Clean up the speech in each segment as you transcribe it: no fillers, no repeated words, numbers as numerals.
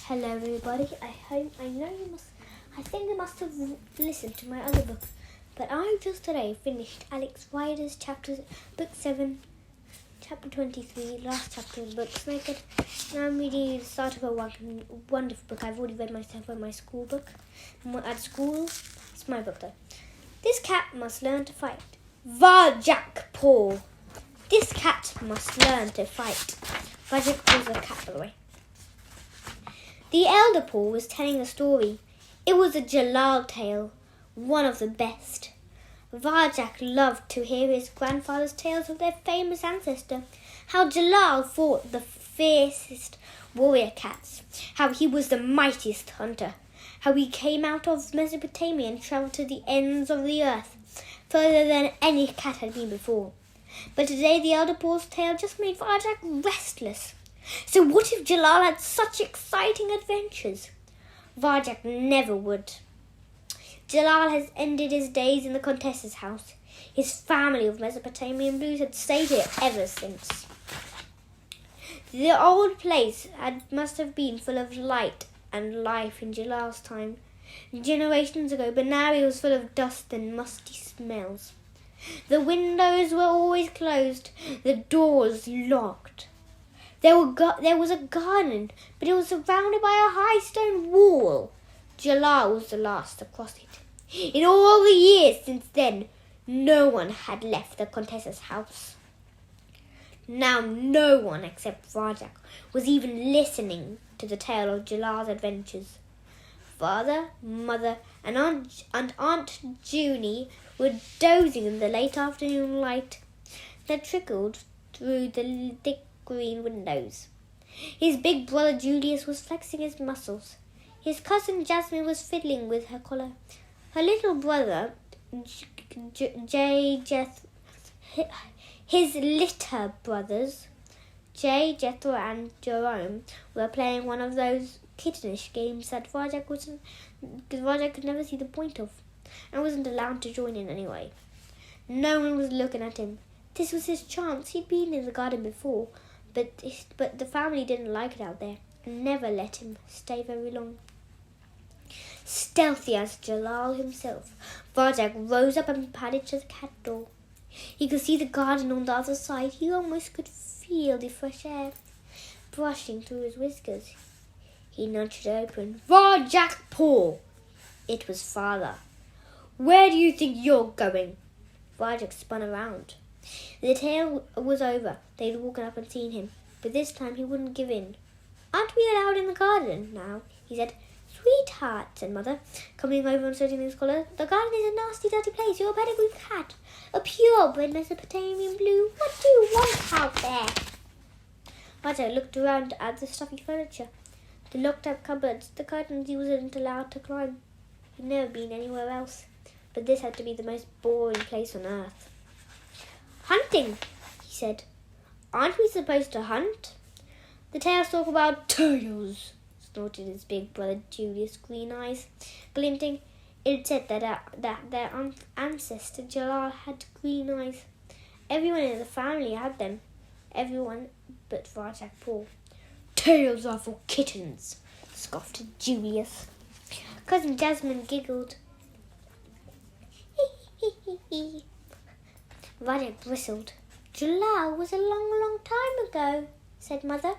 Hello everybody, I think you must have listened to my other book, but I just today finished Alex Rider's book 7, chapter 23, last chapter of the book Naked. Now I'm reading the start of a wonderful book. I've already read myself in my school book. At school, it's my book though. This cat must learn to fight. Varjak Paul. This cat must learn to fight. Varjak was a cat, by the way. The elder Paul was telling a story. It was a Jalal tale, one of the best. Varjak loved to hear his grandfather's tales of their famous ancestor, how Jalal fought the fiercest warrior cats, how he was the mightiest hunter, how he came out of Mesopotamia and travelled to the ends of the earth, further than any cat had been before. But today the elder Paul's tale just made Varjak restless. So what if Jalal had such exciting adventures? Varjak never would. Jalal has ended his days in the Contessa's house. His family of Mesopotamian blues had stayed here ever since. The old place must have been full of light and life in Jalal's time, generations ago, but now it was full of dust and musty smells. The windows were always closed, the doors locked. There was a garden, but it was surrounded by a high stone wall. Jalal was the last to cross it. In all the years since then, no one had left the Contessa's house. Now no one except Varjak was even listening to the tale of Jalal's adventures. Father, mother, and Aunt Junie were dozing in the late afternoon light that trickled through the thick green windows. His big brother Julius was flexing his muscles. His cousin Jasmine was fiddling with her collar. Her little brother, his litter brothers, Jay, Jethro, and Jerome, were playing one of those kittenish games that Varjak could never see the point of, and wasn't allowed to join in anyway. No one was looking at him. This was his chance. He'd been in the garden before, but the family didn't like it out there and never let him stay very long. Stealthy as Jalal himself, Varjak rose up and padded to the cat door. He could see the garden on the other side. He almost could feel the fresh air brushing through his whiskers. He nudged it open. Varjak Paul! It was Father. Where do you think you're going? Varjak spun around. The tale was over. They'd woken up and seen him, but this time he wouldn't give in. Aren't we allowed in the garden now? He said. Sweetheart, said Mother, coming over and sitting his collar. The garden is a nasty, dirty place. You're a pedigree cat, a purebred Mesopotamian blue. What do you want out there? Varjak looked around at the stuffy furniture, the locked-up cupboards, the curtains he wasn't allowed to climb. He'd never been anywhere else, but this had to be the most boring place on earth. Hunting, he said. Aren't we supposed to hunt? The tales talk about tails, snorted his big brother Julius' green eyes glinting. It said that their ancestor Jalal had green eyes. Everyone in the family had them. Everyone but Varjak Paul. Tails are for kittens, scoffed Julius. Cousin Jasmine giggled. Varjak bristled. Jalal was a long, long time ago, said Mother,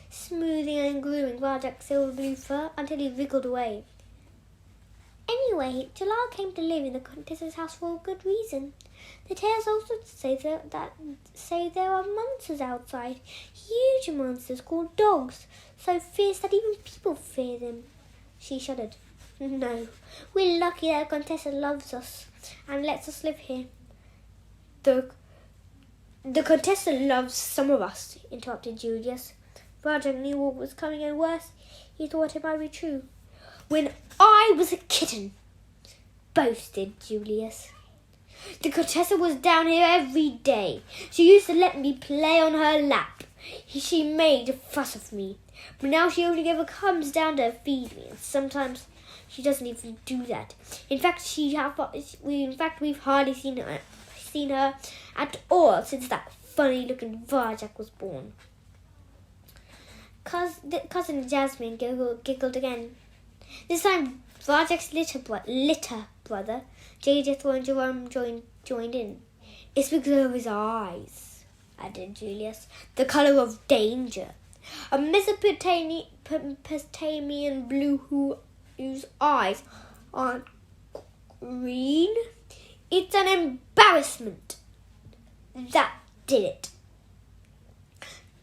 smoothing and grooming Varjak's silver blue fur until he wriggled away. Anyway, Jalal came to live in the Contessa's house for a good reason. The tales also say there are monsters outside, huge monsters called dogs, so fierce that even people fear them. She shuddered. No, we're lucky that Contessa loves us and lets us live here. The Contessa loves some of us, interrupted Julius. Varjak knew what was coming, and worse, he thought it might be true. When I was a kitten, boasted Julius. The Contessa was down here every day. She used to let me play on her lap. She made a fuss of me, but now she only ever comes down to feed me, and sometimes she doesn't even do that. In fact, we've hardly seen her at all since that funny-looking Varjak was born. Cousin Jasmine giggled again. This time, Varjak's litter brother, Judith and Jerome joined in. It's because of his eyes, added Julius. The colour of danger. A Mesopotamian blue whose eyes aren't green. It's an embarrassment. That did it.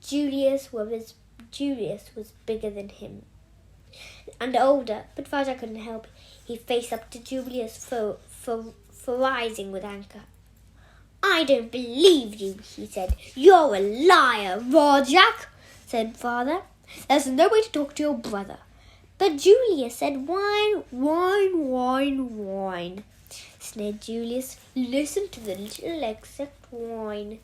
Julius was bigger than him and older, but Varjak couldn't help. He faced up to Julius for rising with anger. I don't believe you, he said. You're a liar, Varjak, said Father. There's no way to talk to your brother. But Julius said, wine, wine, wine, wine, sneered Julius. Listen to the little except wine.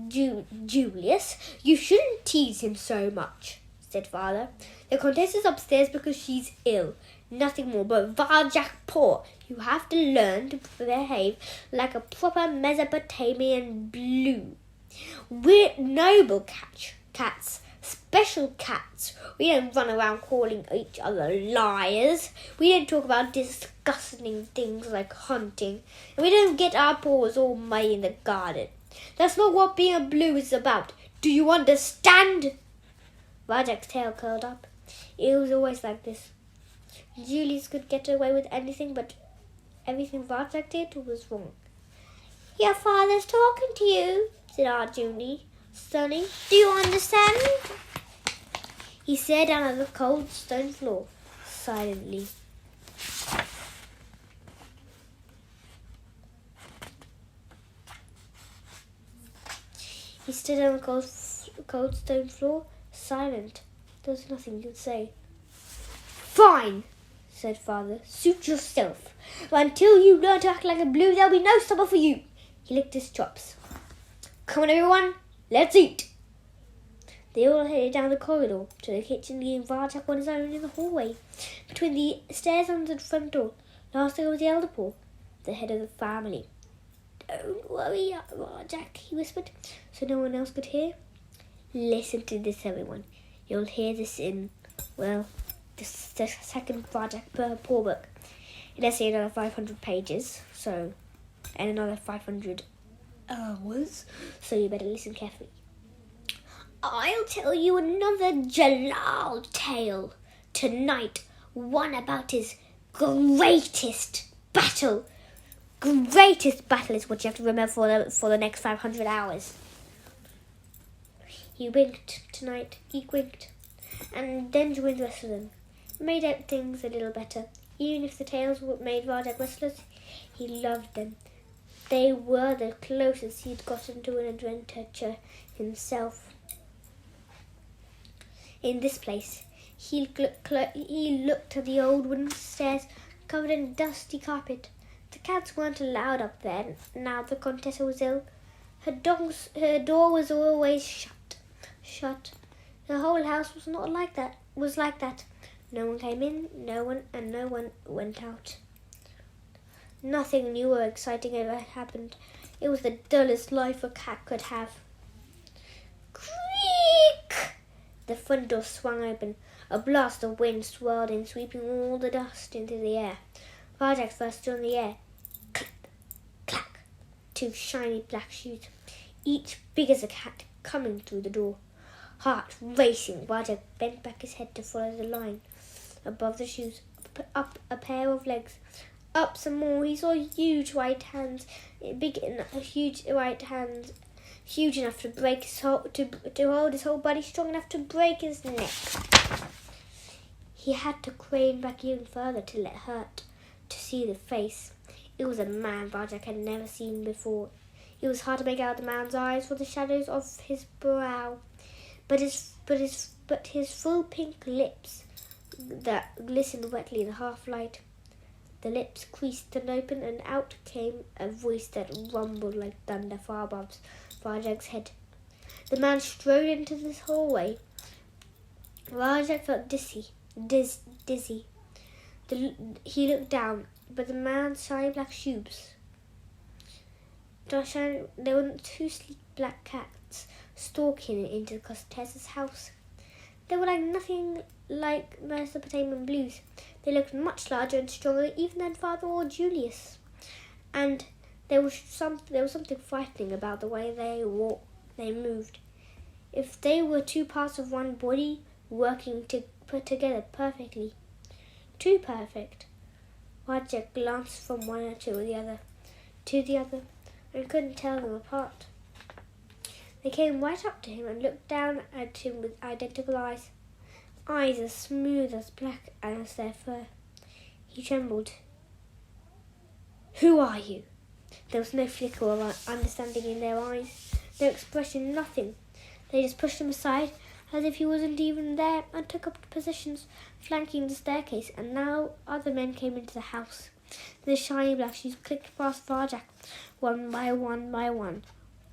Julius, you shouldn't tease him so much, said Father. The Countess is upstairs because she's ill. Nothing more, but Varjak poor. You have to learn to behave like a proper Mesopotamian blue. We're noble cats, special cats. We don't run around calling each other liars. We don't talk about disgusting things like hunting. And we don't get our paws all muddy in the garden. That's not what being a blue is about. Do you understand? Varjak's tail curled up. It was always like this. Julius could get away with anything, but everything Varjak did was wrong. Your father's talking to you, said Aunt Junie. Sonny, do you understand? He stared down at the cold stone floor, silently. He stood on the cold stone floor, silent. There was nothing he could say. Fine, said Father. Suit yourself. But until you learn to act like a blue, there'll be no supper for you. He licked his chops. Come on, everyone. Let's eat. They all headed down the corridor to the kitchen, leaving Varjak on his own in the hallway, between the stairs and the front door. Last there was the elder Paul, the head of the family. Don't worry, Varjak, he whispered, so no one else could hear. Listen to this, everyone. You'll hear this in, well, the second Varjak Paul book. It has another 500 pages, and another 500 hours, so you better listen carefully. I'll tell you another Jalal tale tonight, one about his greatest battle. Greatest battle is what you have to remember for the next 500 hours. He winked tonight. He winked, and then joined the rest of them. Made out things a little better. Even if the tales made Varjak restless, he loved them. They were the closest he'd gotten to an adventure himself. In this place, he looked at the old wooden stairs covered in dusty carpet. The cats weren't allowed up there. Now the Contessa was ill. Her door was always shut. The whole house was not like that. Was like that. No one came in, no one went out. Nothing new or exciting ever happened. It was the dullest life a cat could have. Creak! The front door swung open. A blast of wind swirled in, sweeping all the dust into the air. Varjak first stood in the air. Clack, clack. Two shiny black shoes, each big as a cat, coming through the door. Heart racing, Varjak bent back his head to follow the line. Above the shoes, up a pair of legs. Up some more, he saw huge white hands, huge enough to break his to hold his whole body, strong enough to break his neck. He had to crane back even further till it hurt to see the face. It was a man Varjak had never seen before. It was hard to make out the man's eyes for the shadows of his brow, but his full pink lips that glistened wetly in the half light. The lips creased and opened, and out came a voice that rumbled like thunder far above Varjak's head. The man strode into this hallway. Varjak felt dizzy. He looked down, but the man's shiny black shoes. There were two sleek black cats stalking into the Contessa's house. They were like nothing like Mesopotamian blues. They looked much larger and stronger even than Father or Julius. And there was something frightening about the way they moved. If they were two parts of one body working to put together perfectly. Too perfect. Varjak glanced from one to the other, and couldn't tell them apart. They came right up to him and looked down at him with identical eyes as smooth as black as their fur. He trembled. "Who are you?" There was no flicker of understanding in their eyes, no expression, nothing. They just pushed him aside as if he wasn't even there and took up positions flanking the staircase, and now other men came into the house. The shiny black shoes clicked past Varjak, one by one.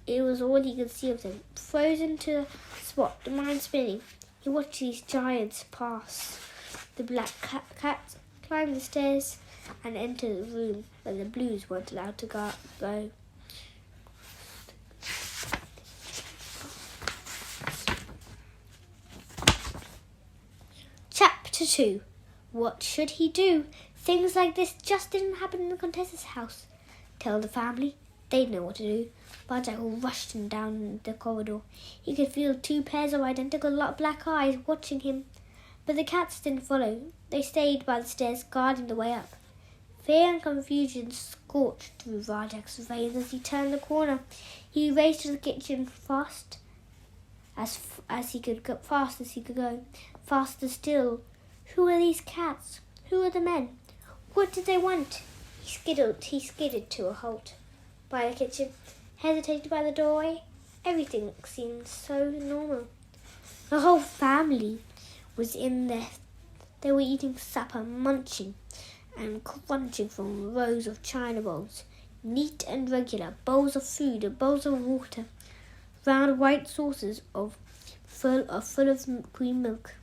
It was all he could see of them, frozen to the spot, the mind spinning. He watched these giants pass. The black cat climbed the stairs and entered the room where the blues weren't allowed to go. Chapter 2. What should he do? Things like this just didn't happen in the Contessa's house. Tell the family. They'd know what to do. Varjak rushed him down the corridor. He could feel two pairs of identical black eyes watching him. But the cats didn't follow. They stayed by the stairs, guarding the way up. Fear and confusion scorched through Varjak's veins as he turned the corner. He raced to the kitchen fast as he could go. Faster still. Who are these cats? Who are the men? What did they want? He skidded to a halt by the kitchen, hesitated by the doorway. Everything seemed so normal. The whole family was in there. They were eating supper, munching and crunching from rows of china bowls, neat and regular, bowls of food and bowls of water, round white saucers full of cream milk.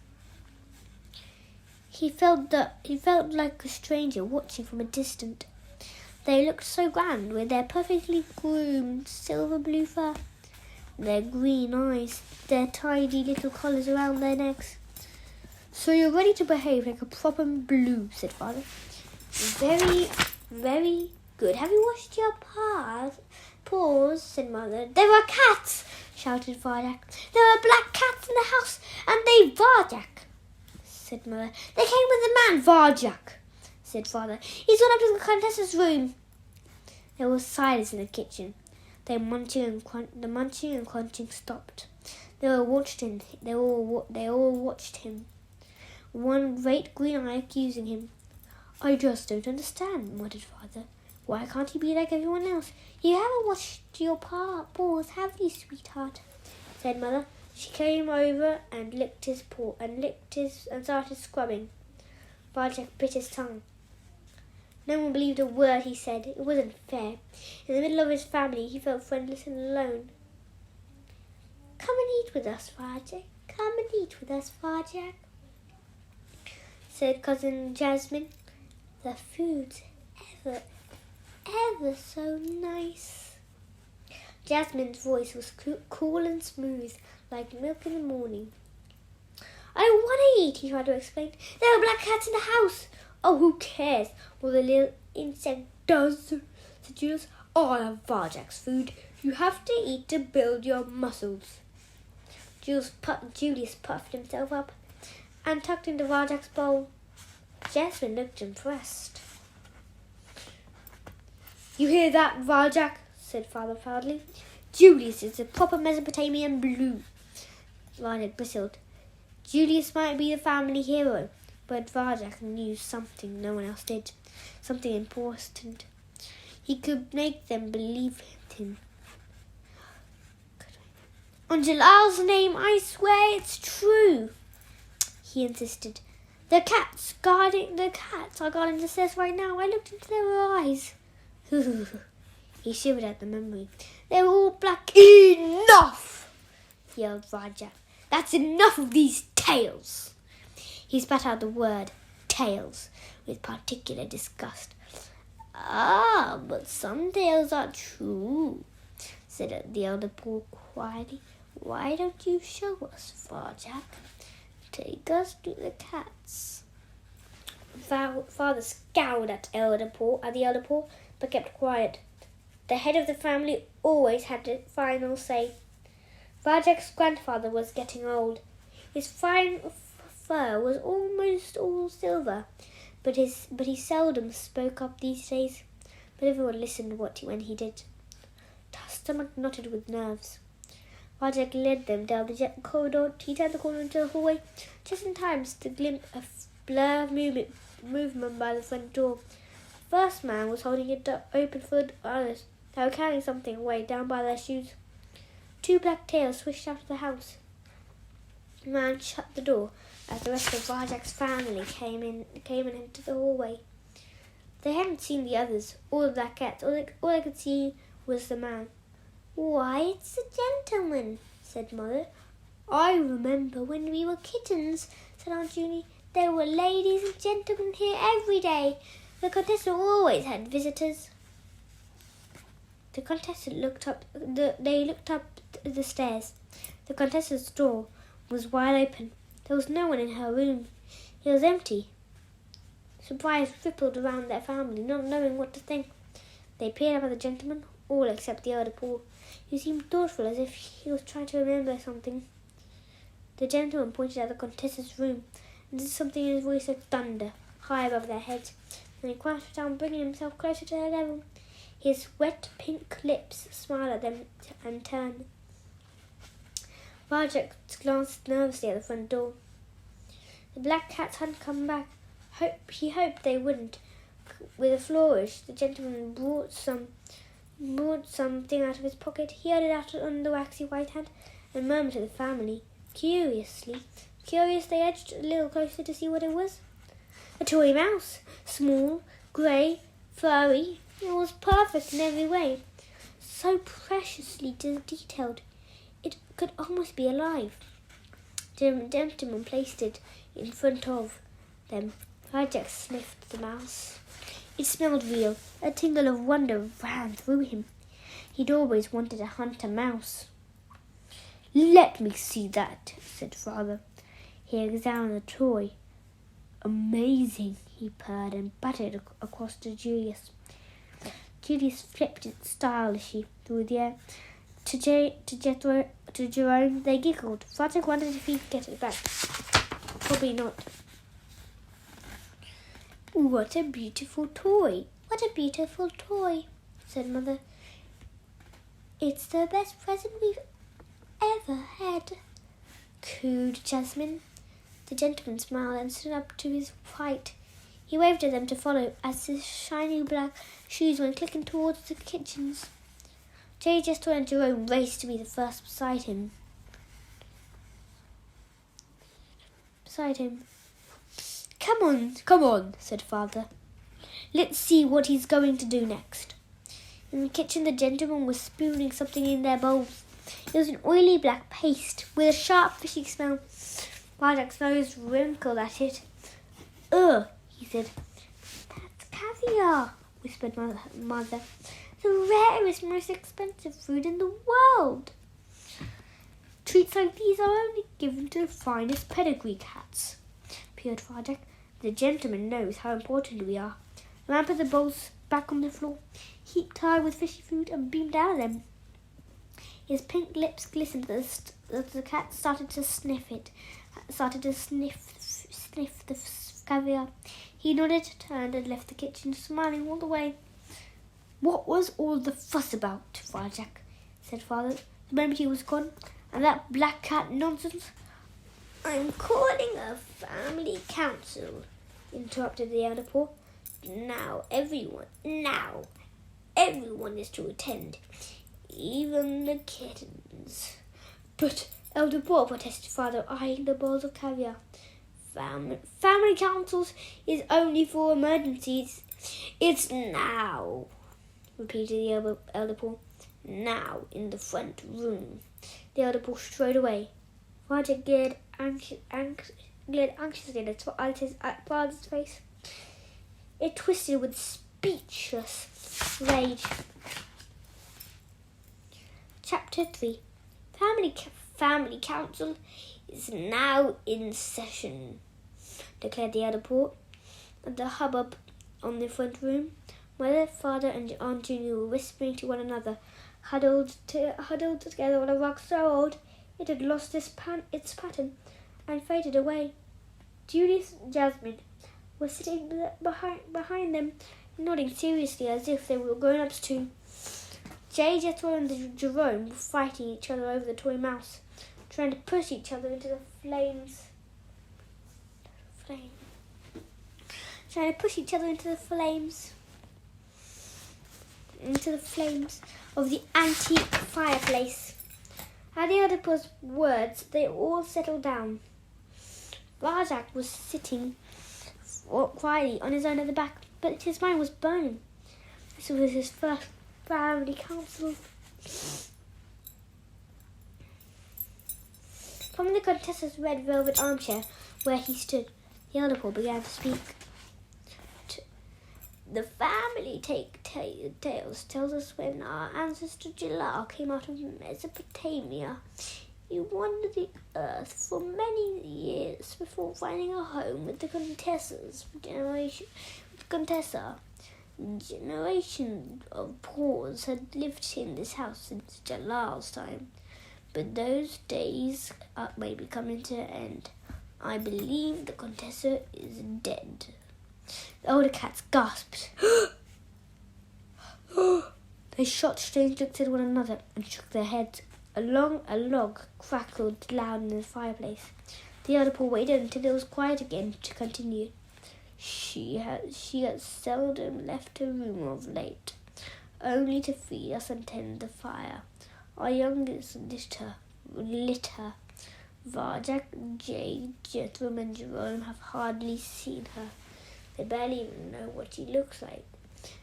He felt like a stranger watching from a distance. They looked so grand with their perfectly groomed silver blue fur, their green eyes, their tidy little collars around their necks. "So you're ready to behave like a proper blue," said Father. "Very, very good. Have you washed your paws?" said Mother. "There are cats!" shouted Varjak. "There are black cats in the house, and they Varjak," said Mother. "They came with the man, Varjak," said Father. "He's gone up to the Contessa's room." There was silence in the kitchen. The munching and crunching stopped. They all watched him. One great green eye accusing him. "I just don't understand," muttered Father. "Why can't he be like everyone else? You haven't washed your paws, have you, sweetheart?" said Mother. She came over and licked his paw and started scrubbing. Varjak bit his tongue. No one believed a word he said. It wasn't fair. In the middle of his family, he felt friendless and alone. "Come and eat with us, Varjak. Come and eat with us, Varjak," said Cousin Jasmine. "The food's ever so nice." Jasmine's voice was cool and smooth, like milk in the morning. "I don't want to eat," he tried to explain. "There are black cats in the house." "Oh, who cares what the little insect does?" said Julius. "I'll have Varjak's food. You have to eat to build your muscles." Julius puffed himself up and tucked into Varjak's bowl. Jasmine looked impressed. "You hear that, Varjak?" said Father proudly. "Julius is a proper Mesopotamian blue." Varjak bristled. Julius might be the family hero, but Varjak knew something no one else did, something important. He could make them believe him. "On Jalal's name, I swear it's true," he insisted. The cats are guarding the stairs right now. I looked into their eyes." He shivered at the memory. "They were all black." "Enough!" yelled Varjak. "That's enough of these tales." He spat out the word tales with particular disgust. "Ah, but some tales are true," said the elder Paul quietly. "Why don't you show us, Varjak?" He goes to the cats. Father scowled at the elder Paul, but kept quiet. The head of the family always had the final say. Varjak's grandfather was getting old. His fine fur was almost all silver, but he seldom spoke up these days. But everyone listened when he did. His stomach knotted with nerves. Varjak led them down the corridor. He turned the corner into the hallway, just in time to glimpse a blur of movement by the front door. The first man was holding it open for the others. They were carrying something weighed down by their shoes. Two black tails swished out of the house. The man shut the door as the rest of Varjak's family came in into the hallway. They hadn't seen the others, or the black cats. All they could see was the man. "Why, it's a gentleman," said Mother. "I remember when we were kittens," said Aunt Julie. "There were ladies and gentlemen here every day. The Contessa always had visitors." The Contessa looked up. They looked up the stairs. The Contessa's door was wide open. There was no one in her room. It was empty. Surprise rippled around their family, not knowing what to think. They peered up at the gentleman, all except the elder Paul, who seemed thoughtful, as if he was trying to remember something. The gentleman pointed at the Contessa's room and did something in his voice like thunder, high above their heads. Then he crouched down, bringing himself closer to their level. His wet pink lips smiled at them and turned. Varjak glanced nervously at the front door. The black cats hadn't come back. He hoped they wouldn't. With a flourish, the gentleman brought something out of his pocket. He held it out on the waxy white hand and murmured to the family. Curious, they edged a little closer to see what it was. A toy mouse, small, grey, furry. It was perfect in every way, so preciously detailed. It could almost be alive. The gentleman placed it in front of them. Varjak sniffed the mouse. It smelled real. A tingle of wonder ran through him. He'd always wanted to hunt a mouse. "Let me see that," said Father. He examined the toy. "Amazing," he purred and batted it across to Julius. Julius flipped it stylishly through the air. To Jerome, they giggled. Varjak wondered if he'd get it back. Probably not. "What a beautiful toy! What a beautiful toy!" said Mother. "It's the best present we've ever had," cooed Jasmine. The gentleman smiled and stood up to his height. He waved at them to follow as his shiny black shoes went clicking towards the kitchens. Jester and Jerome raced to be the first beside him. Come on, said Father. "Let's see what he's going to do next." In the kitchen, the gentleman was spooning something in their bowls. It was an oily black paste with a sharp, fishy smell. Varjak's nose wrinkled at it. "Ugh," he said. "That's caviar," whispered Mother. "The rarest, most expensive food in the world. Treats like these are only given to the finest pedigree cats," peered Varjak. "The gentleman knows how important we are." The man put the bowls back on the floor, heaped high with fishy food, and beamed out of them. His pink lips glistened as the cat started to sniff the caviar. He nodded, turned, and left the kitchen, smiling all the way. "What was all the fuss about, Varjak?" said Father, the moment he was gone. "And that black cat nonsense?" "I'm calling a family council," interrupted the elder Paul. Now everyone is to attend, even the kittens." "But," Elder Paul protested, Father, eyeing the bowls of caviar. Family councils is only for emergencies." "It's now," repeated the elder Paul. "Now, in the front room." The elder Paul strode away. Varjak glared anxiously at his father's face. It twisted with speechless rage. Chapter 3. Family Council is now in session, declared the elder Paul. At the hubbub on the front room, Mother, Father, and Aunt Junie were whispering to one another, huddled together on a rug so old it had lost its pattern and faded away. Julie and Jasmine were sitting behind them, nodding seriously as if they were grown-ups too. Jay, Jethro, and Jerome were fighting each other over the toy mouse, trying to push each other into the flames. Trying to push each other into the flames of the antique fireplace. At the elder Paul's words, they all settled down. Varjak was sitting quietly on his own at the back, but his mind was burning. This was his first family council. From the Contessa's red velvet armchair where he stood, the elder Paul began to speak. The family tales tells us when our ancestor Jalal came out of Mesopotamia, he wandered the earth for many years before finding a home with the Contessa. Generation of Pauls had lived in this house since Jalal's time, but those days may be coming to an end. I believe the Contessa is dead. The older cats gasped. They shot strange looks at one another and shook their heads. A log crackled loud in the fireplace. The elder Paul waited until it was quiet again to continue. She had seldom left her room of late, only to feed us and tend the fire. Our youngest lit her. Varjak, Jay, Jethro, and Jerome have hardly seen her. They barely even know what she looks like.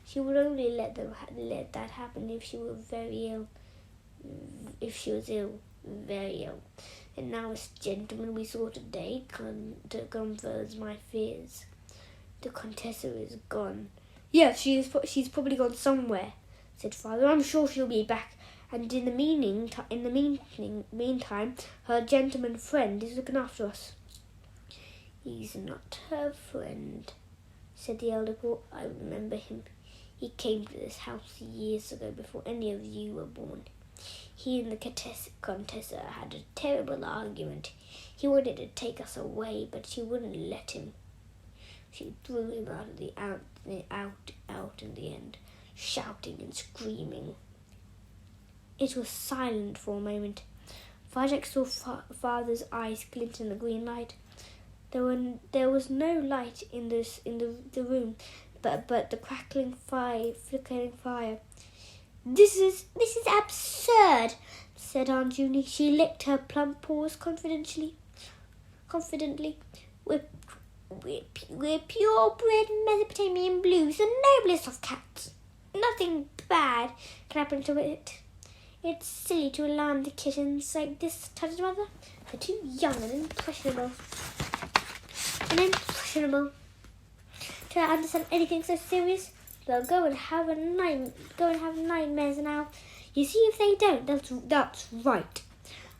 She would only let that happen if she were very ill. If she was ill, very ill. And now this gentleman we saw today confirms my fears. The Contessa is gone. Yes, she's probably gone somewhere, said Father. I'm sure she'll be back. And in the meantime, her gentleman friend is looking after us. He's not her friend, said the elder Paul. I remember him. He came to this house years ago before any of you were born. He and the Contessa had a terrible argument. He wanted to take us away, but she wouldn't let him. She threw him out in the end, shouting and screaming. It was silent for a moment. Varjak saw Father's eyes glint in the green light. There was no light in the room, but the flickering fire. This is absurd, said Aunt Junie. She licked her plump paws confidently. We're purebred Mesopotamian blues, the noblest of cats. Nothing bad can happen to it. It's silly to alarm the kittens like this, tutted Mother. They're too young and impressionable to understand anything so serious. They'll go and have nightmares now. You see, if they don't, that's right.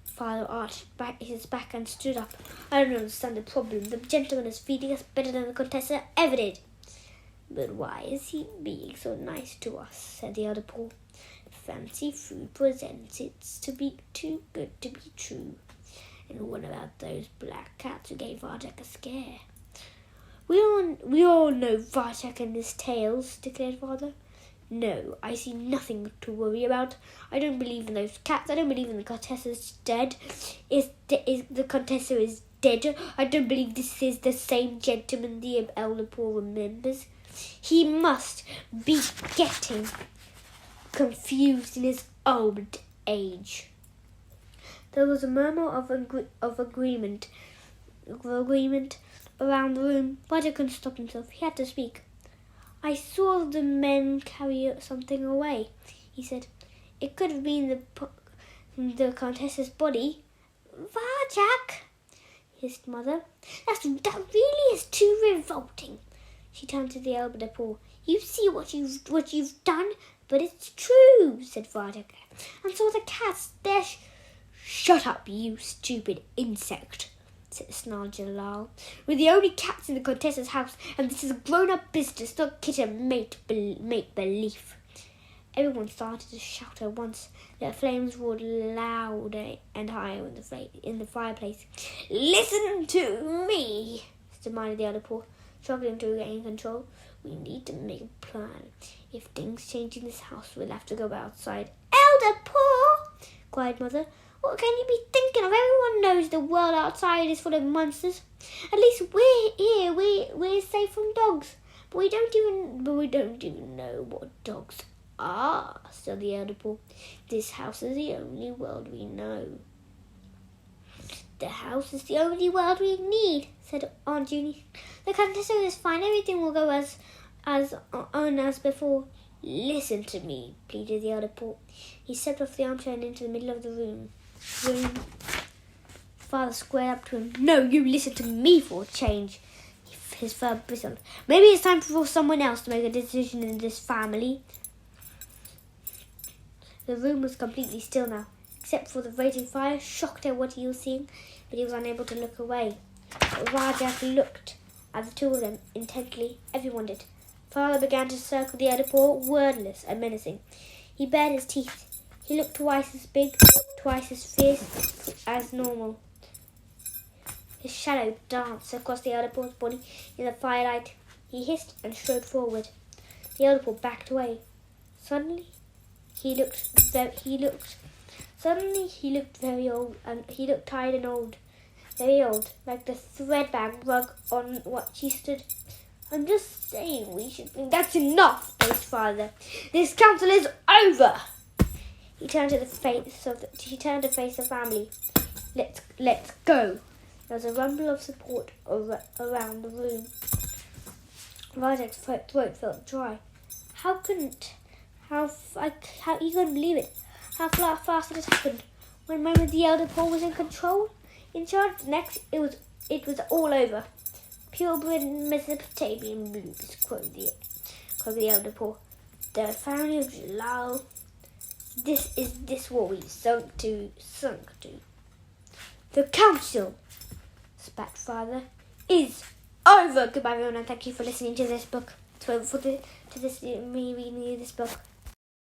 Father arched his back and stood up. I don't understand the problem. The gentleman is feeding us better than the Contessa ever did. But why is he being so nice to us? Said the elder Paul. Fancy food presents it to be too good to be true. And what about those black cats who gave Varjak a scare? We all know Varjak and his tales, declared Father. No, I see nothing to worry about. I don't believe in those cats. I don't believe in the Contessa's dead. The Contessa is dead. I don't believe this is the same gentleman the elder Paul remembers. He must be getting confused in his old age. There was a murmur of agreement around the room. Varjak couldn't stop himself. He had to speak. I saw the men carry something away, he said. It could have been the Contessa's body. Varjak, hissed Mother. That really is too revolting. She turned to the elder Paul. You see what you've done? But it's true, said Varjak. And so the cats, they're Shut up, you stupid insect, said Snarl Jalal. We're the only cats in the Contessa's house, and this is grown-up business, not kitten make-believe. Everyone started to shout at once. The flames roared louder and higher in the fireplace. Listen to me, demanded the elder Paul, struggling to regain control. We need to make a plan. If things change in this house, we'll have to go outside. Elder Paul, cried Mother. What can you be thinking of? Everyone knows the world outside is full of monsters. At least we're here. We're safe from dogs. But we don't even know what dogs are, said the elder Paul. This house is the only world we know. The house is the only world we need, said Aunt Junie. The Contessa is fine. Everything will go as before. Listen to me, pleaded the elder Paul. He stepped off the armchair and into the middle of the room. Father squared up to him. No, you listen to me for a change. His fur bristled. Maybe it's time for someone else to make a decision in this family. The room was completely still now, except for the raging fire, shocked at what he was seeing, but he was unable to look away. Varjak looked at the two of them intently. Everyone did. Father began to circle the elder Paul, wordless and menacing. He bared his teeth. He looked twice as big, twice as fierce as normal. His shadow danced across the elder Paul's body in the firelight. He hissed and strode forward. The elder Paul backed away. Suddenly, he looked very old, and he looked tired and old. Very old, like the threadbare rug on which he stood. I'm just saying we should... That's enough, urged Father. This council is over. He turned to face the family. Let's go. There was a rumble of support around the room. Varjak's throat felt dry. How you couldn't believe it? How fast it had happened. One moment the elder Paul was in charge. Next it was all over. Purebred Mesopotamian blues, quoted the elder Paul. The family of Jalal. This is what we sunk to. The council, spat Father, is over. Goodbye, everyone, and thank you for listening to this book. Me reading you this book.